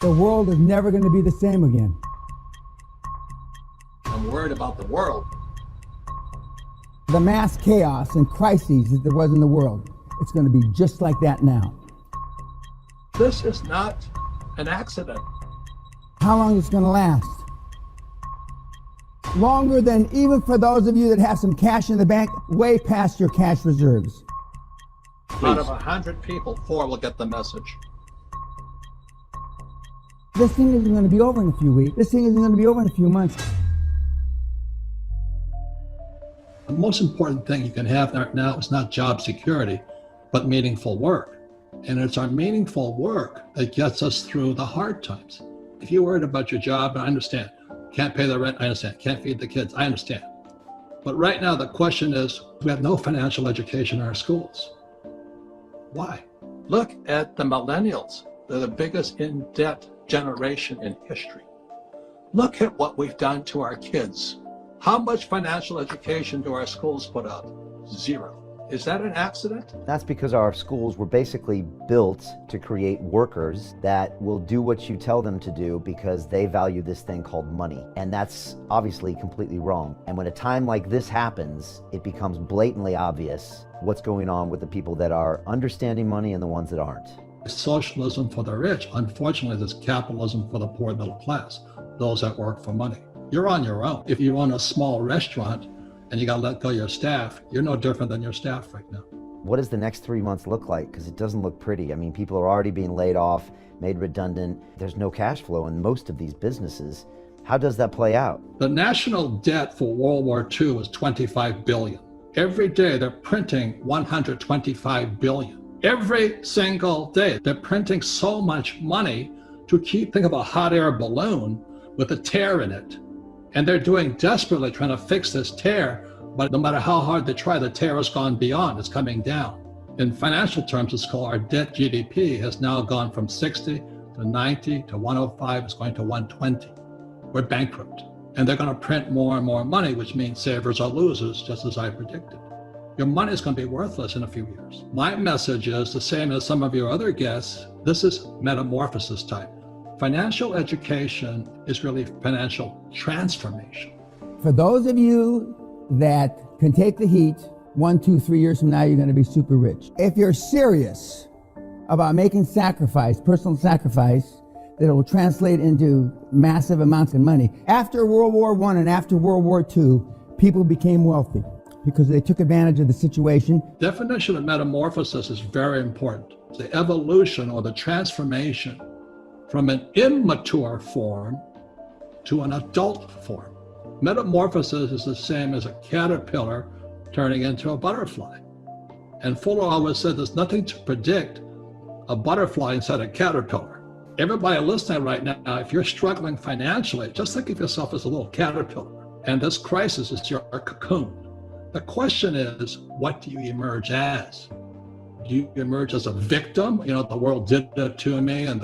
The world is never going to be the same again. I'm worried about the world. The mass chaos and crises that there was in the world, it's going to be just like that now. This is not an accident. How long is it going to last? Longer than even for those of you that have some cash in the bank, way past your cash reserves. Out of 100 people, 4 will get the message. This thing isn't going to be over in a few weeks. This thing isn't going to be over in a few months. The most important thing you can have right now is not job security, but meaningful work. And it's our meaningful work that gets us through the hard times. If you're worried about your job, I understand. Can't pay the rent, I understand. Can't feed the kids, I understand. But right now the question is, we have no financial education in our schools. Why? Look at the millennials. They're the biggest in-debt generation in history. Look at what we've done to our kids. How much financial education do our schools put out? 0. Is that an accident? That's because our schools were basically built to create workers that will do what you tell them to do because they value this thing called money. And that's obviously completely wrong. And when a time like this happens, it becomes blatantly obvious what's going on with the people that are understanding money and the ones that aren't. Socialism for the rich. Unfortunately, there's capitalism for the poor middle class, those that work for money. You're on your own. If you own a small restaurant and you got to let go of your staff, you're no different than your staff right now. What does the next 3 months look like? Because it doesn't look pretty. I mean, people are already being laid off, made redundant. There's no cash flow in most of these businesses. How does that play out? The national debt for World War II was $25 billion. Every day they're printing $125 billion. Every single day they're printing so much money to think of a hot air balloon with a tear in it. And they're doing desperately trying to fix this tear, but no matter how hard they try, the tear has gone beyond, it's coming down. In financial terms, it's called our debt GDP has now gone from 60 to 90 to 105, it's going to 120. We're bankrupt. And they're going to print more and more money, which means savers are losers, just as I predicted. Your money is going to be worthless in a few years. My message is the same as some of your other guests. This is metamorphosis time. Financial education is really financial transformation. For those of you that can take the heat, 1, 2, 3 years from now, you're going to be super rich. If you're serious about making sacrifice, personal sacrifice, that will translate into massive amounts of money. After World War I and after World War II, people became wealthy because they took advantage of the situation. Definition of metamorphosis is very important. The evolution or the transformation from an immature form to an adult form. Metamorphosis is the same as a caterpillar turning into a butterfly. And Fuller always said there's nothing to predict a butterfly inside a caterpillar. Everybody listening right now, if you're struggling financially, just think of yourself as a little caterpillar. And this crisis is your cocoon. The question is, what do you emerge as? Do you emerge as a victim? You know, the world did it to me, and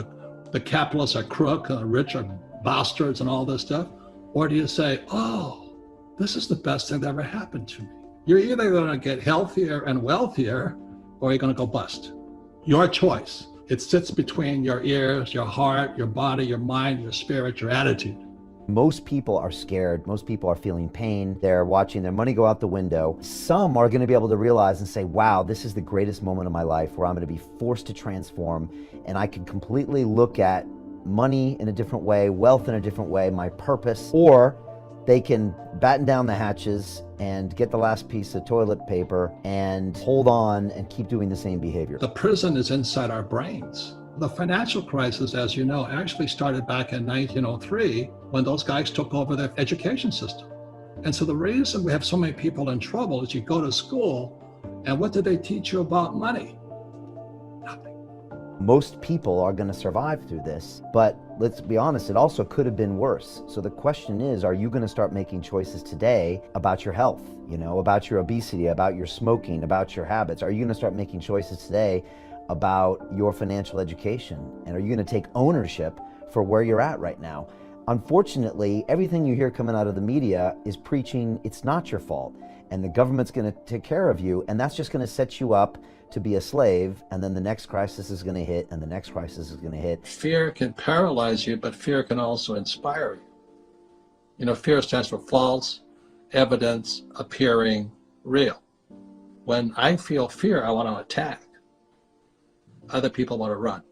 the capitalists are crook, and the rich are bastards, and all this stuff? Or do you say, oh, this is the best thing that ever happened to me? You're either going to get healthier and wealthier, or you're going to go bust. Your choice. It sits between your ears, your heart, your body, your mind, your spirit, your attitude. Most people are scared. Most people are feeling pain. They're watching their money go out the window. Some are going to be able to realize and say, wow, this is the greatest moment of my life where I'm going to be forced to transform, and I can completely look at money in a different way, wealth in a different way, my purpose. Or they can batten down the hatches and get the last piece of toilet paper and hold on and keep doing the same behavior. The prison is inside our brains. The financial crisis, as you know, actually started back in 1903 when those guys took over the education system. And so the reason we have so many people in trouble is you go to school, and what do they teach you about money? Nothing. Most people are going to survive through this, but let's be honest, it also could have been worse. So the question is, are you going to start making choices today about your health, about your obesity, about your smoking, about your habits? Are you going to start making choices today about your financial education? And are you going to take ownership for where you're at right now? Unfortunately, everything you hear coming out of the media is preaching it's not your fault, and the government's going to take care of you, and that's just going to set you up to be a slave, and then the next crisis is going to hit, and the next crisis is going to hit. Fear can paralyze you, but fear can also inspire you. You know, fear stands for false evidence appearing real. When I feel fear, I want to attack. Other people want to run.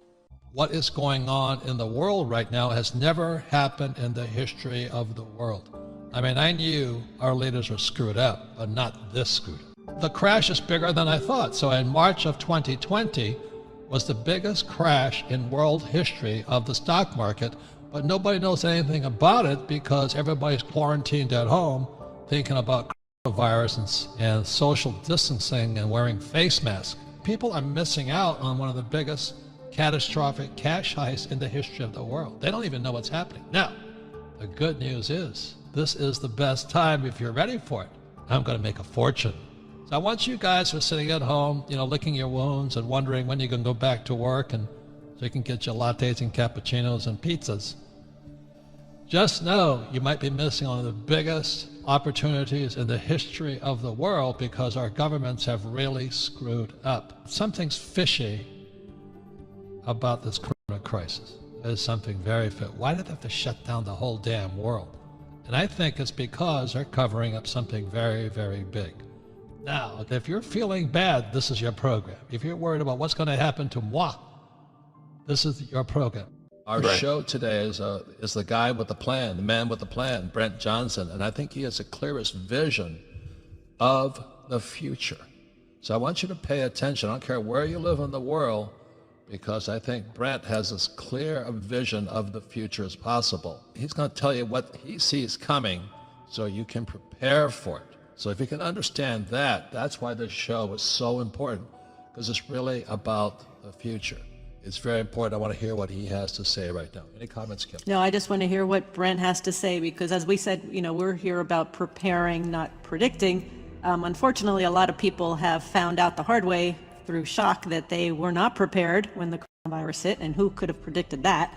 What is going on in the world right now has never happened in the history of the world. I mean, I knew our leaders were screwed up, but not this screwed up. The crash is bigger than I thought. So in March of 2020 was the biggest crash in world history of the stock market, but nobody knows anything about it because everybody's quarantined at home thinking about coronavirus and social distancing and wearing face masks. People are missing out on one of the biggest catastrophic cash heists in the history of the world. They don't even know what's happening. Now, the good news is this is the best time if you're ready for it. I'm going to make a fortune. So I want you guys who are sitting at home, you know, licking your wounds and wondering when you're going to go back to work and so you can get your lattes and cappuccinos and pizzas. Just know you might be missing one of the biggest opportunities in the history of the world because our governments have really screwed up. Something's fishy about this corona crisis. There's something very fit. Why did they have to shut down the whole damn world? And I think it's because they're covering up something very, very big. Now, if you're feeling bad, this is your program. If you're worried about what's going to happen to moi, this is your program. Our show today is the guy with the plan, the man with the plan, Brent Johnson, and I think he has the clearest vision of the future. So I want you to pay attention. I don't care where you live in the world, because I think Brent has as clear a vision of the future as possible. He's going to tell you what he sees coming so you can prepare for it. So if you can understand that, that's why this show is so important, because it's really about the future. It's very important. I want to hear what he has to say right now. Any comments, Kim? No, I just want to hear what Brent has to say, because as we said, you know, we're here about preparing, not predicting. Unfortunately, a lot of people have found out the hard way through shock that they were not prepared when the coronavirus hit, and who could have predicted that?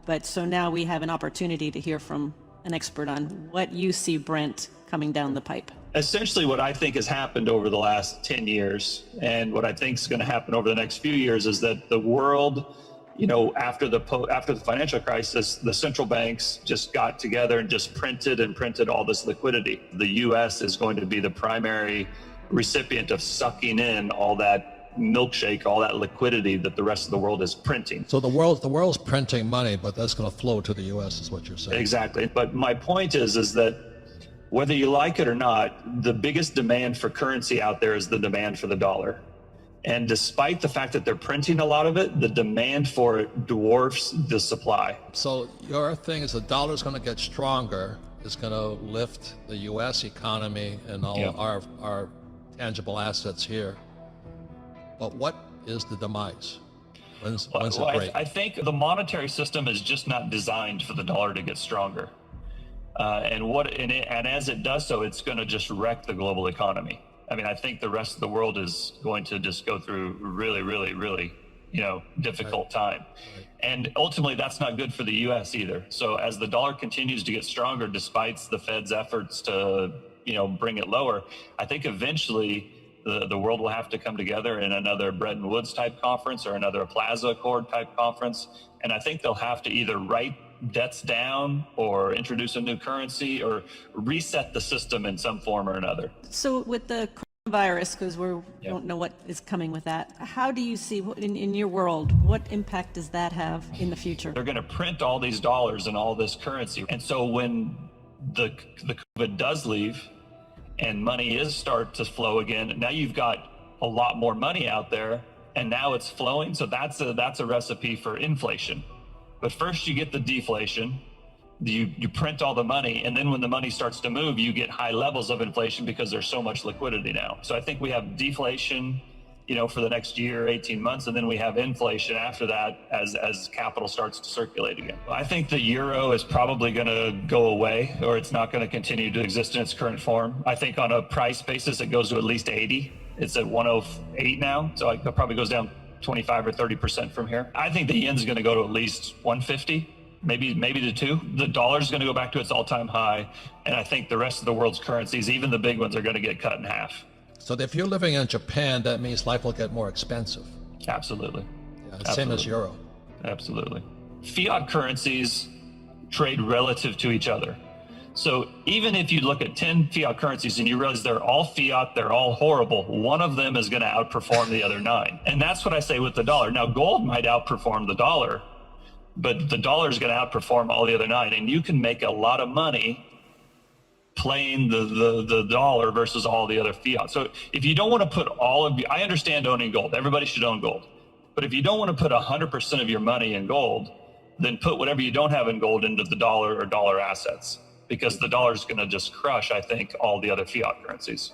But so now we have an opportunity to hear from an expert on what you see, Brent, coming down the pipe. Essentially what I think has happened over the last 10 years and what I think is going to happen over the next few years is that the world, you know, after the financial crisis, the central banks just got together and just printed all this liquidity. The US is going to be the primary recipient of sucking in all that milkshake, all that liquidity that the rest of the world is printing. So the world's printing money, but that's going to flow to the US is what you're saying. Exactly. But my point is that whether you like it or not, the biggest demand for currency out there is the demand for the dollar. And despite the fact that they're printing a lot of it, the demand for it dwarfs the supply. So your thing is the dollar's going to get stronger. It's going to lift the US economy and all our tangible assets here. But what is the demise? When's it break? I think the monetary system is just not designed for the dollar to get stronger. And as it does so, it's going to just wreck the global economy. I mean, I think the rest of the world is going to just go through really, really, really, you know, difficult time. Right. And ultimately, that's not good for the U.S. either. So as the dollar continues to get stronger, despite the Fed's efforts to, you know, bring it lower, I think eventually the world will have to come together in another Bretton Woods type conference or another Plaza Accord type conference. And I think they'll have to either write debts down or introduce a new currency or reset the system in some form or another. So with the coronavirus, because we don't know what is coming with that, how do you see, in your world, what impact does that have in the future? They're going to print all these dollars and all this currency. And so when the COVID does leave and money is start to flow again, now you've got a lot more money out there and now it's flowing. So that's a recipe for inflation. But first you get the deflation, you print all the money, and then when the money starts to move, you get high levels of inflation because there's so much liquidity now. So I think we have deflation, you know, for the next year, 18 months, and then we have inflation after that as capital starts to circulate again. I think the euro is probably going to go away, or it's not going to continue to exist in its current form. I think on a price basis, it goes to at least 80. It's at 108 now, so it probably goes down 25 or 30% from here. I think the yen's going to go to at least 150, maybe to 2. The dollar's going to go back to its all-time high, and I think the rest of the world's currencies, even the big ones, are going to get cut in half. So if you're living in Japan, that means life will get more expensive. Absolutely. Yeah, same as euro. Absolutely. Fiat currencies trade relative to each other. So even if you look at 10 fiat currencies and you realize they're all fiat, they're all horrible, one of them is going to outperform the other 9. And that's what I say with the dollar. Now, gold might outperform the dollar, but the dollar is going to outperform all the other 9. And you can make a lot of money playing the dollar versus all the other fiat. So if you don't want to put all of I understand owning gold. Everybody should own gold. But if you don't want to put 100% of your money in gold, then put whatever you don't have in gold into the dollar or dollar assets, because the dollar is going to just crush, I think, all the other fiat currencies.